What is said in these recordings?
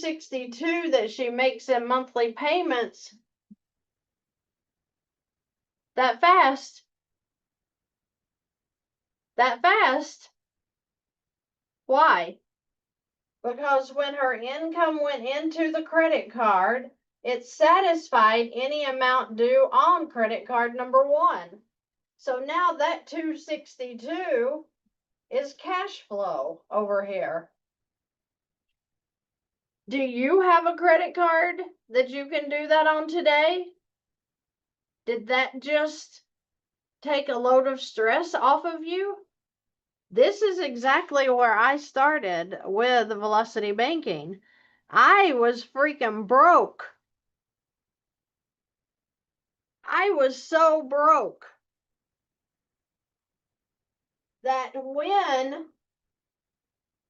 $262 that she makes in monthly payments that fast. That fast. Why? Because when her income went into the credit card, it satisfied any amount due on credit card number 1. So now that $262 is cash flow over here. Do you have a credit card that you can do that on today? Did that just take a load of stress off of you? This is exactly where I started with Velocity Banking. I was freaking broke. I was so broke that when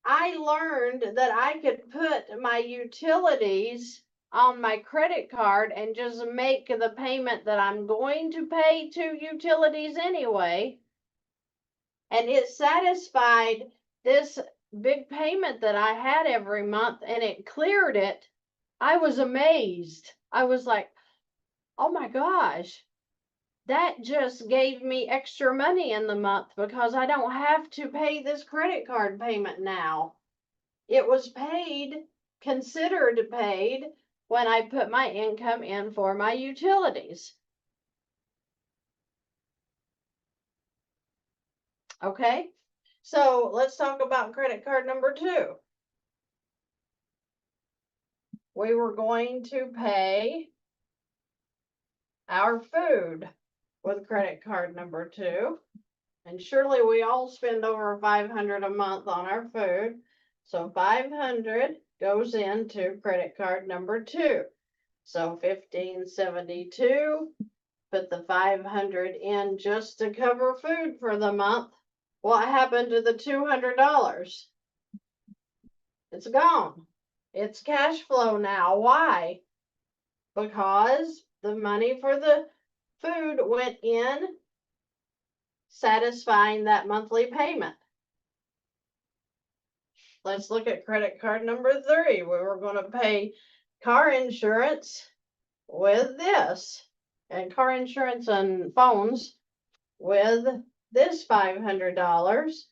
I learned that I could put my utilities on my credit card and just make the payment that I'm going to pay to utilities anyway, and it satisfied this big payment that I had every month and it cleared it, I was amazed. I was like, oh my gosh, that just gave me extra money in the month because I don't have to pay this credit card payment now. It was paid, considered paid, when I put my income in for my utilities. Okay, so let's talk about credit card number 2. We were going to pay our food with credit card number 2. And surely we all spend over $500 a month on our food. So $500 goes into credit card number 2. So $1,572, put the $500 in just to cover food for the month. What happened to the $200? It's gone. It's cash flow now. Why? Because the money for the food went in, satisfying that monthly payment. Let's look at credit card number 3. We were going to pay car insurance with this, and car insurance and phones with this $500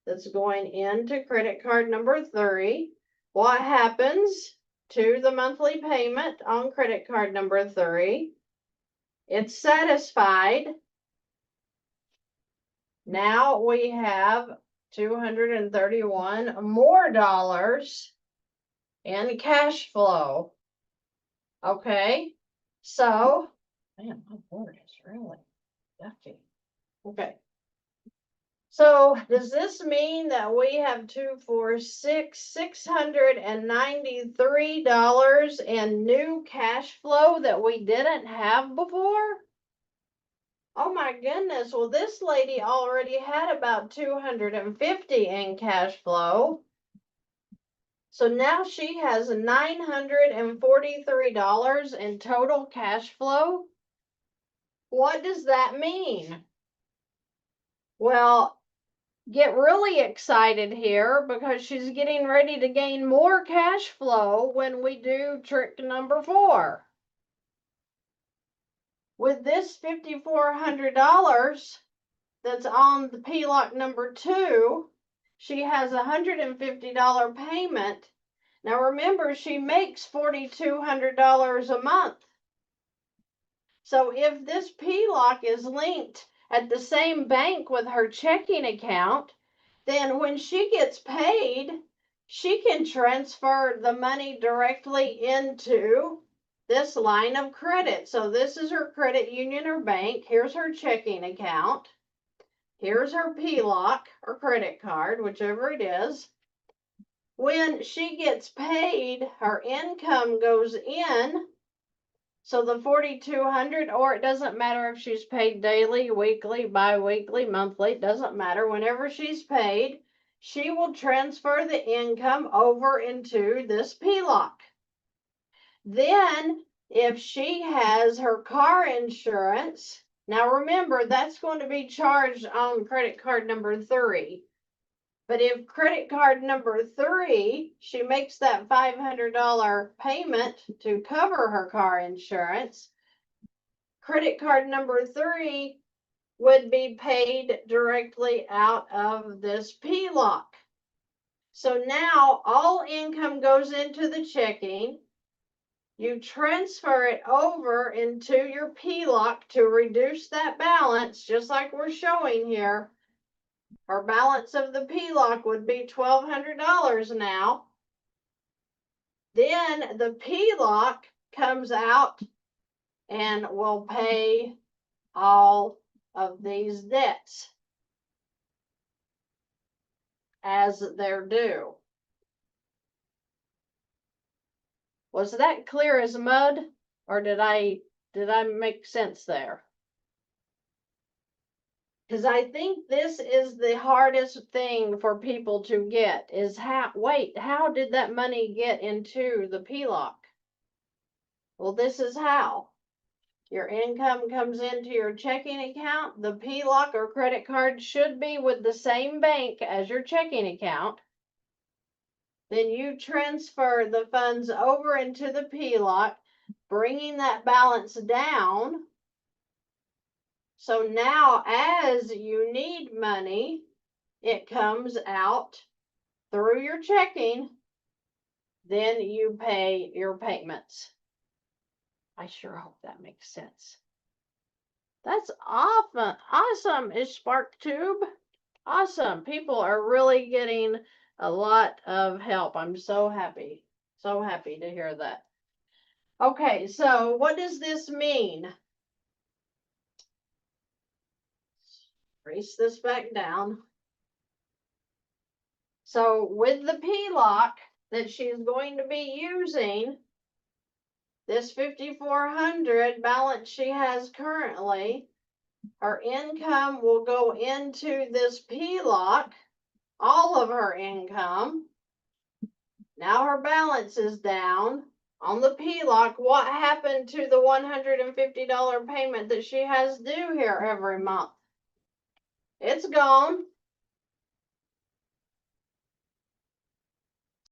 that's going into credit card number 3. What happens to the monthly payment on credit card number 3? It's satisfied. Now we have $231 more dollars in cash flow. Okay, so, man, my board is really ducky. Okay, so does this mean that we have $693 in new cash flow that we didn't have before? Oh my goodness, well this lady already had about $250 in cash flow. So now she has $943 in total cash flow. What does that mean? Well, get really excited here because she's getting ready to gain more cash flow when we do trick number 4. With this $5,400 that's on the PLOC number 2, she has a $150 payment. Now remember, she makes $4,200 a month. So if this PLOC is linked at the same bank with her checking account, then when she gets paid, she can transfer the money directly into this line of credit. So this is her credit union or bank. Here's her checking account. Here's her PLOC or credit card, whichever it is. When she gets paid, her income goes in. So the $4,200, or it doesn't matter if she's paid daily, weekly, bi-weekly, monthly, it doesn't matter. Whenever she's paid, she will transfer the income over into this PLOC. Then, if she has her car insurance, now remember, that's going to be charged on credit card number 3. But if credit card number 3, she makes that $500 payment to cover her car insurance, credit card number 3 would be paid directly out of this PLOC. So now all income goes into the checking. You transfer it over into your PLOC to reduce that balance, just like we're showing here. Her balance of the PLOC would be $1,200 now. Then the PLOC comes out and will pay all of these debts as they're due. Was that clear as mud, or did I make sense there? Because I think this is the hardest thing for people to get is how did that money get into the PLOC? Well, this is how. Your income comes into your checking account. The PLOC or credit card should be with the same bank as your checking account. Then you transfer the funds over into the PLOC, bringing that balance down. So now as you need money, it comes out through your checking. Then you pay your payments. I sure hope that makes sense. That's awesome, is SparkTube. Awesome. People are really getting a lot of help. I'm so happy to hear that. Okay, so what does this mean? Trace this back down. So with the PLOC that she's going to be using, this $5,400 balance she has currently, her income will go into this PLOC, all of her income. Now her balance is down on the PLOC. What happened to the $150 payment that she has due here every month? It's gone.